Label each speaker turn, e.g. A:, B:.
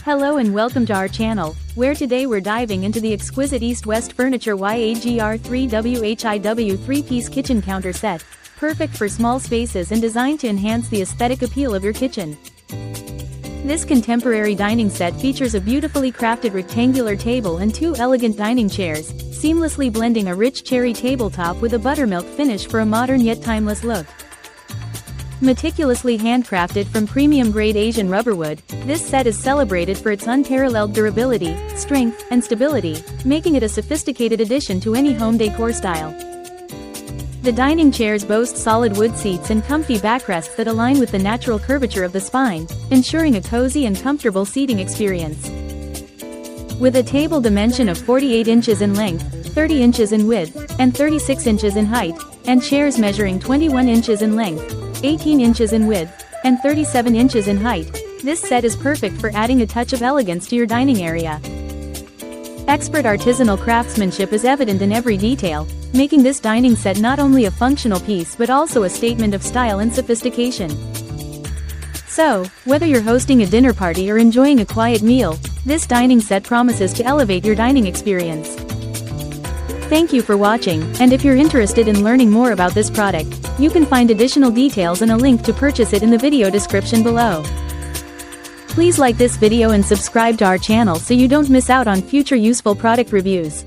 A: Hello and welcome to our channel, where today we're diving into the exquisite East West Furniture YAGR3-WHI-W 3-piece kitchen counter set, perfect for small spaces and designed to enhance the aesthetic appeal of your kitchen. This contemporary dining set features a beautifully crafted rectangular table and two elegant dining chairs, seamlessly blending a rich cherry tabletop with a buttermilk finish for a modern yet timeless look. Meticulously handcrafted from premium-grade Asian rubberwood, this set is celebrated for its unparalleled durability, strength, and stability, making it a sophisticated addition to any home decor style. The dining chairs boast solid wood seats and comfy backrests that align with the natural curvature of the spine, ensuring a cozy and comfortable seating experience. With a table dimension of 48 inches in length, 30 inches in width, and 36 inches in height, and chairs measuring 21 inches in length, 18 inches in width, and 37 inches in height, this set is perfect for adding a touch of elegance to your dining area. Expert artisanal craftsmanship is evident in every detail, making this dining set not only a functional piece but also a statement of style and sophistication. So, whether you're hosting a dinner party or enjoying a quiet meal, this dining set promises to elevate your dining experience. Thank you for watching, and if you're interested in learning more about this product, you can find additional details and a link to purchase it in the video description below. Please like this video and subscribe to our channel so you don't miss out on future useful product reviews.